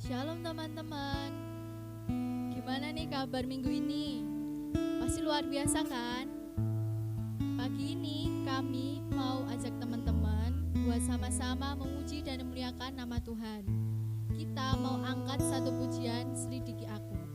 Shalom teman-teman. Gimana nih kabar minggu ini? Pasti luar biasa kan? Pagi ini kami mau ajak teman-teman buat sama-sama memuji dan memuliakan nama Tuhan. Kita mau angkat satu pujian, Selidiki Aku.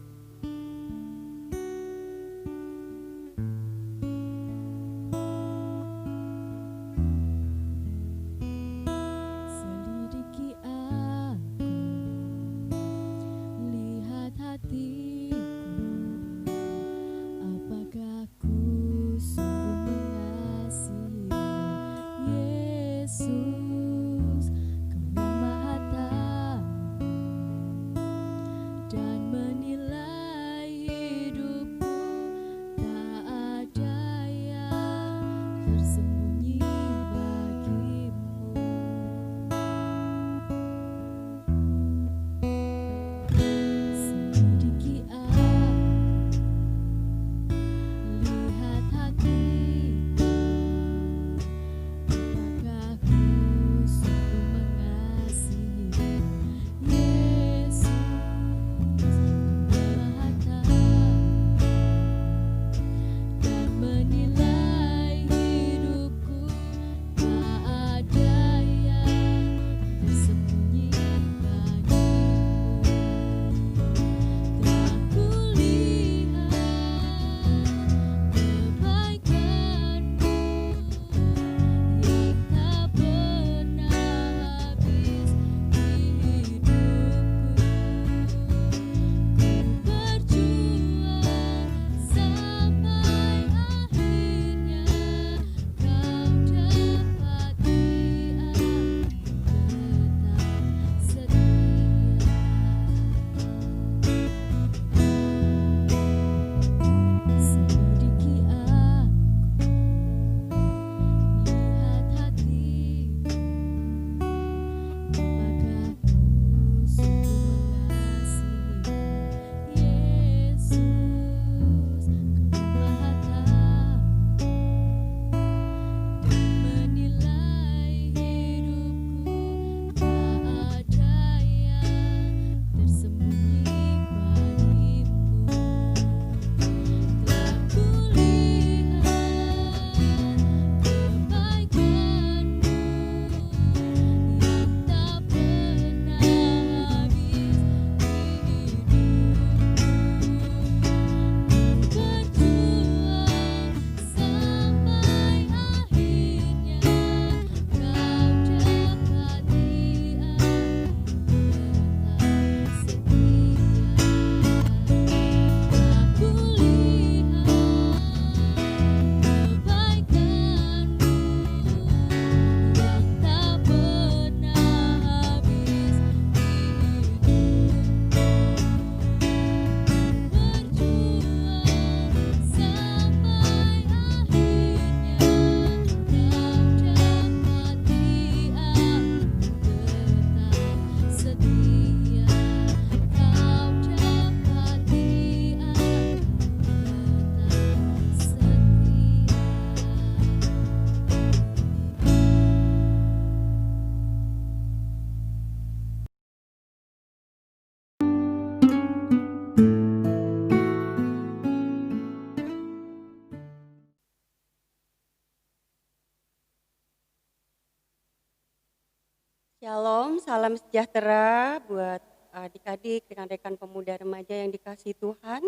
Shalom, salam sejahtera buat adik-adik, rekan-rekan pemuda remaja yang dikasihi Tuhan.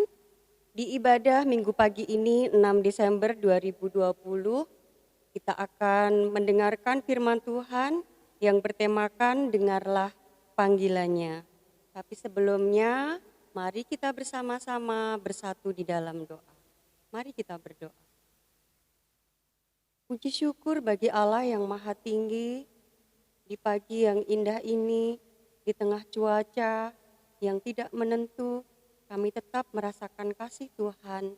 Di ibadah minggu pagi ini 6 Desember 2020, kita akan mendengarkan firman Tuhan yang bertemakan dengarlah panggilannya. Tapi sebelumnya, mari kita bersama-sama bersatu di dalam doa. Mari kita berdoa. Puji syukur bagi Allah yang maha tinggi, di pagi yang indah ini, di tengah cuaca yang tidak menentu, kami tetap merasakan kasih Tuhan.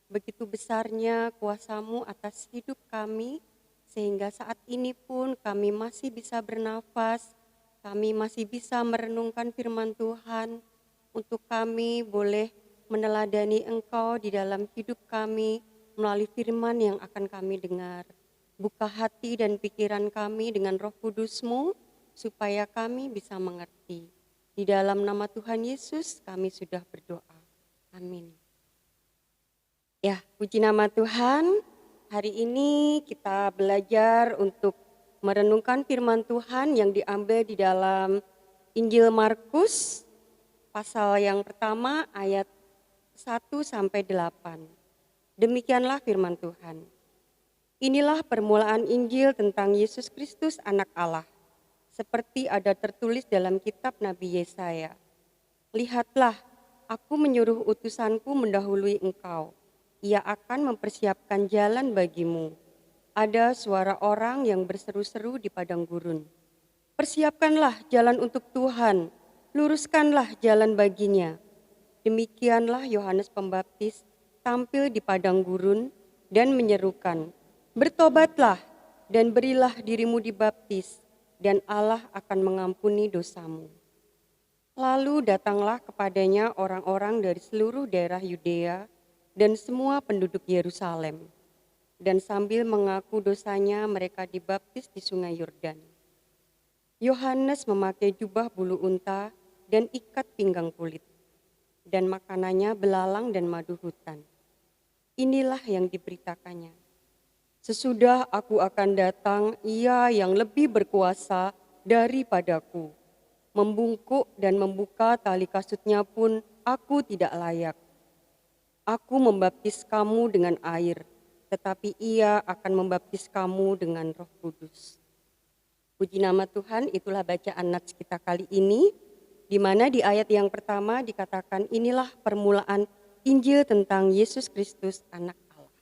Begitu besarnya kuasa-Mu atas hidup kami, sehingga saat ini pun kami masih bisa bernafas, kami masih bisa merenungkan firman Tuhan, untuk kami boleh meneladani Engkau di dalam hidup kami melalui firman yang akan kami dengar. Buka hati dan pikiran kami dengan Roh Kudus-Mu, supaya kami bisa mengerti. Di dalam nama Tuhan Yesus kami sudah berdoa. Amin. Ya, puji nama Tuhan. Hari ini kita belajar untuk merenungkan firman Tuhan yang diambil di dalam Injil Markus pasal yang pertama ayat 1-8. Demikianlah firman Tuhan. Inilah permulaan Injil tentang Yesus Kristus anak Allah. Seperti ada tertulis dalam kitab Nabi Yesaya. Lihatlah, aku menyuruh utusanku mendahului engkau. Ia akan mempersiapkan jalan bagimu. Ada suara orang yang berseru-seru di padang gurun. Persiapkanlah jalan untuk Tuhan, luruskanlah jalan baginya. Demikianlah Yohanes Pembaptis tampil di padang gurun dan menyerukan, bertobatlah dan berilah dirimu dibaptis, dan Allah akan mengampuni dosamu. Lalu datanglah kepadanya orang-orang dari seluruh daerah Yudea dan semua penduduk Yerusalem. Dan sambil mengaku dosanya mereka dibaptis di sungai Yordan. Yohanes memakai jubah bulu unta dan ikat pinggang kulit. Dan makanannya belalang dan madu hutan. Inilah yang diberitakannya. Sesudah aku akan datang, ia yang lebih berkuasa daripadaku. Membungkuk dan membuka tali kasutnya pun aku tidak layak. Aku membaptis kamu dengan air, tetapi ia akan membaptis kamu dengan Roh Kudus. Puji nama Tuhan, itulah bacaan nats kita kali ini, di mana di ayat yang pertama dikatakan inilah permulaan Injil tentang Yesus Kristus anak Allah.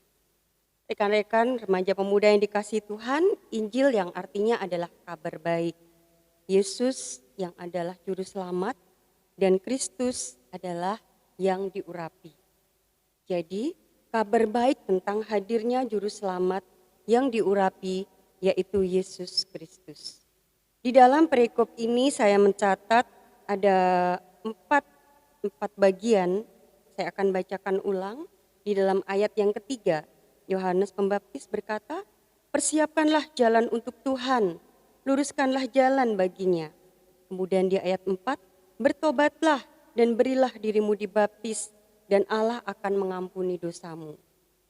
Rekan-rekan remaja pemuda yang dikasihi Tuhan, Injil yang artinya adalah kabar baik. Yesus yang adalah juru selamat dan Kristus adalah yang diurapi. Jadi kabar baik tentang hadirnya juru selamat yang diurapi yaitu Yesus Kristus. Di dalam perikop ini saya mencatat ada empat bagian, saya akan bacakan ulang. Di dalam ayat yang ketiga, Yohanes Pembaptis berkata, persiapkanlah jalan untuk Tuhan, luruskanlah jalan baginya. Kemudian di ayat 4, bertobatlah dan berilah dirimu dibaptis, dan Allah akan mengampuni dosamu.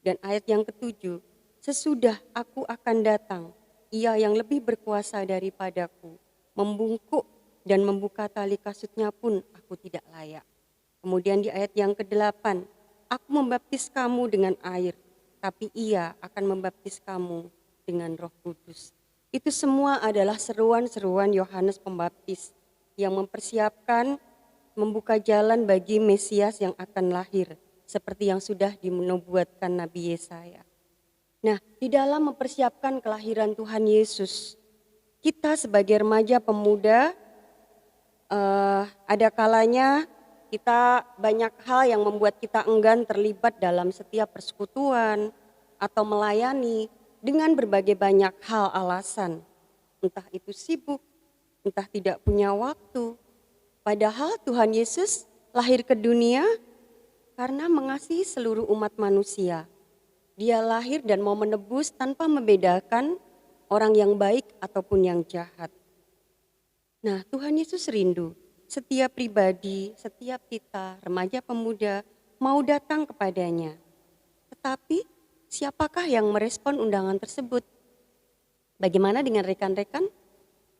Dan ayat yang ketujuh, sesudah aku akan datang, ia yang lebih berkuasa daripadaku, membungkuk dan membuka tali kasutnya pun aku tidak layak. Kemudian di ayat yang ke-8, aku membaptis kamu dengan air, tapi ia akan membaptis kamu dengan Roh Kudus. Itu semua adalah seruan-seruan Yohanes Pembaptis yang mempersiapkan, membuka jalan bagi Mesias yang akan lahir, seperti yang sudah dinubuatkan Nabi Yesaya. Nah, di dalam mempersiapkan kelahiran Tuhan Yesus, kita sebagai remaja pemuda, ada kalanya kita banyak hal yang membuat kita enggan terlibat dalam setiap persekutuan atau melayani dengan berbagai banyak hal alasan. Entah itu sibuk, entah tidak punya waktu. Padahal Tuhan Yesus lahir ke dunia karena mengasihi seluruh umat manusia. Dia lahir dan mau menebus tanpa membedakan orang yang baik ataupun yang jahat. Nah, Tuhan Yesus rindu setiap pribadi, setiap kita, remaja pemuda mau datang kepadanya. Tetapi siapakah yang merespon undangan tersebut? Bagaimana dengan rekan-rekan?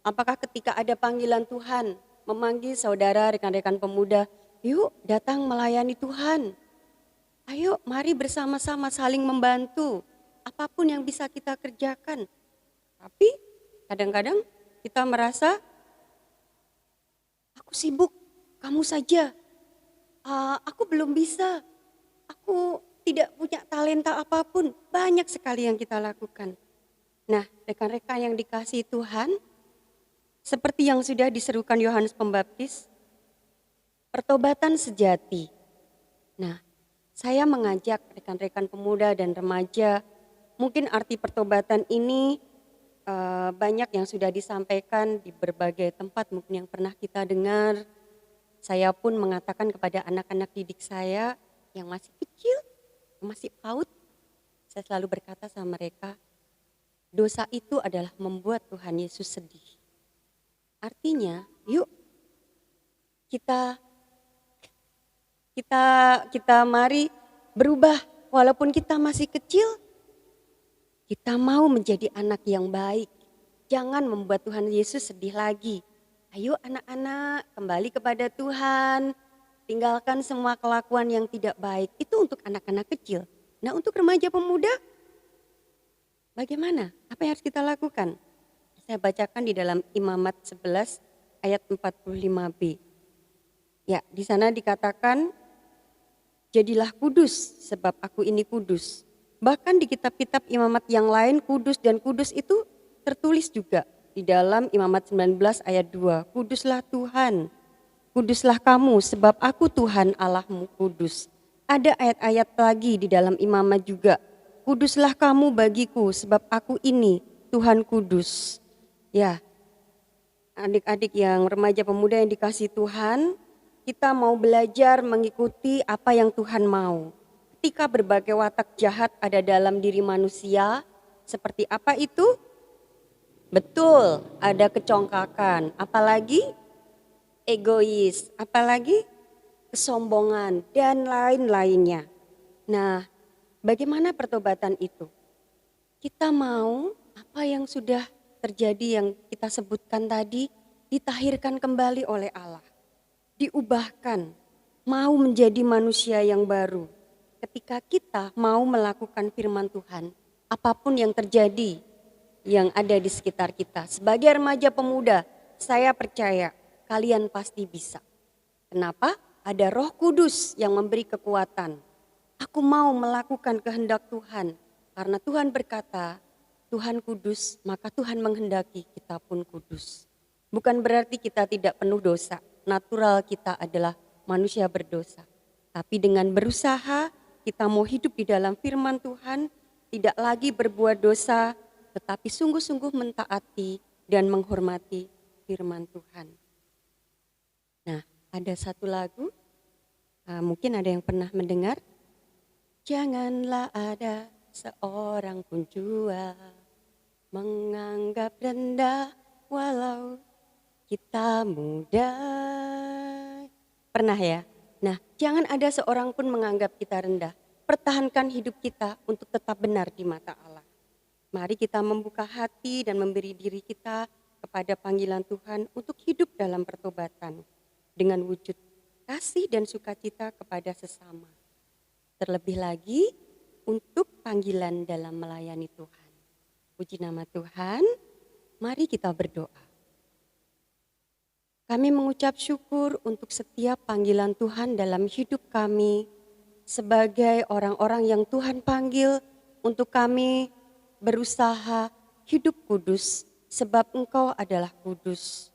Apakah ketika ada panggilan Tuhan, memanggil saudara rekan-rekan pemuda, yuk datang melayani Tuhan. Ayo mari bersama-sama saling membantu, apapun yang bisa kita kerjakan. Tapi kadang-kadang kita merasa, aku sibuk, kamu saja. Aku belum bisa, aku tidak punya talenta apapun. Banyak sekali yang kita lakukan. Nah, rekan-rekan yang dikasihi Tuhan, seperti yang sudah diserukan Yohanes Pembaptis, pertobatan sejati. Nah, saya mengajak rekan-rekan pemuda dan remaja, mungkin arti pertobatan ini banyak yang sudah disampaikan di berbagai tempat mungkin yang pernah kita dengar. Saya pun mengatakan kepada anak-anak didik saya yang masih kecil, yang masih PAUD, saya selalu berkata sama mereka, dosa itu adalah membuat Tuhan Yesus sedih. Artinya, yuk kita kita kita mari berubah. Walaupun kita masih kecil, kita mau menjadi anak yang baik. Jangan membuat Tuhan Yesus sedih lagi. Ayo anak-anak, kembali kepada Tuhan. Tinggalkan semua kelakuan yang tidak baik. Itu untuk anak-anak kecil. Nah, untuk remaja pemuda, bagaimana? Apa yang harus kita lakukan? Saya bacakan di dalam Imamat 11 ayat 45b. Ya, di sana dikatakan, jadilah kudus sebab aku ini kudus. Bahkan di kitab-kitab imamat yang lain kudus dan kudus itu tertulis juga di dalam Imamat 19 ayat 2. Kuduslah Tuhan, kuduslah kamu sebab aku Tuhan Allahmu kudus. Ada ayat-ayat lagi di dalam imamat juga. Kuduslah kamu bagiku sebab aku ini Tuhan kudus. Ya, adik-adik yang remaja pemuda yang dikasihi Tuhan, kita mau belajar mengikuti apa yang Tuhan mau. Ketika berbagai watak jahat ada dalam diri manusia, seperti apa itu? Betul, ada kecongkakan, apalagi egois, apalagi kesombongan, dan lain-lainnya. Nah, bagaimana pertobatan itu? Kita mau apa yang sudah terjadi yang kita sebutkan tadi, ditahirkan kembali oleh Allah. Diubahkan, mau menjadi manusia yang baru. Ketika kita mau melakukan firman Tuhan, apapun yang terjadi yang ada di sekitar kita. Sebagai remaja pemuda, saya percaya kalian pasti bisa. Kenapa? Ada Roh Kudus yang memberi kekuatan. Aku mau melakukan kehendak Tuhan. Karena Tuhan berkata, Tuhan kudus, maka Tuhan menghendaki kita pun kudus. Bukan berarti kita tidak penuh dosa. Natural kita adalah manusia berdosa. Tapi dengan berusaha, kita mau hidup di dalam firman Tuhan, tidak lagi berbuat dosa, tetapi sungguh-sungguh mentaati dan menghormati firman Tuhan. Nah, ada satu lagu, mungkin ada yang pernah mendengar. Janganlah ada seorang pun jua menganggap rendah walau kita muda. Pernah ya? Nah, jangan ada seorang pun menganggap kita rendah. Pertahankan hidup kita untuk tetap benar di mata Allah. Mari kita membuka hati dan memberi diri kita kepada panggilan Tuhan untuk hidup dalam pertobatan dengan wujud kasih dan sukacita kepada sesama. Terlebih lagi untuk panggilan dalam melayani Tuhan. Puji nama Tuhan, mari kita berdoa. Kami mengucap syukur untuk setiap panggilan Tuhan dalam hidup kami sebagai orang-orang yang Tuhan panggil untuk kami berusaha hidup kudus sebab Engkau adalah kudus.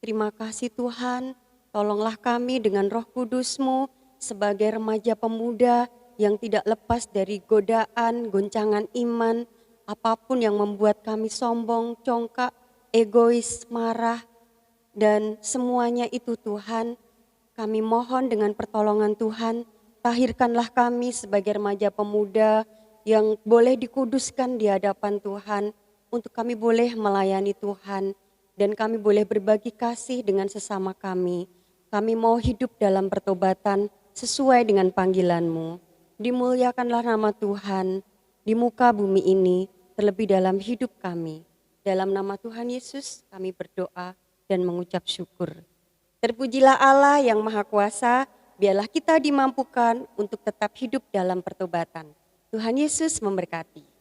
Terima kasih Tuhan, tolonglah kami dengan Roh Kudus-Mu sebagai remaja pemuda yang tidak lepas dari godaan, goncangan iman, apapun yang membuat kami sombong, congkak, egois, marah, dan semuanya itu Tuhan, kami mohon dengan pertolongan Tuhan, tahirkanlah kami sebagai remaja pemuda yang boleh dikuduskan di hadapan Tuhan, untuk kami boleh melayani Tuhan, dan kami boleh berbagi kasih dengan sesama kami. Kami mau hidup dalam pertobatan sesuai dengan panggilan-Mu. Dimuliakanlah nama Tuhan di muka bumi ini, terlebih dalam hidup kami. Dalam nama Tuhan Yesus kami berdoa dan mengucap syukur. Terpujilah Allah yang Maha Kuasa, biarlah kita dimampukan untuk tetap hidup dalam pertobatan. Tuhan Yesus memberkati.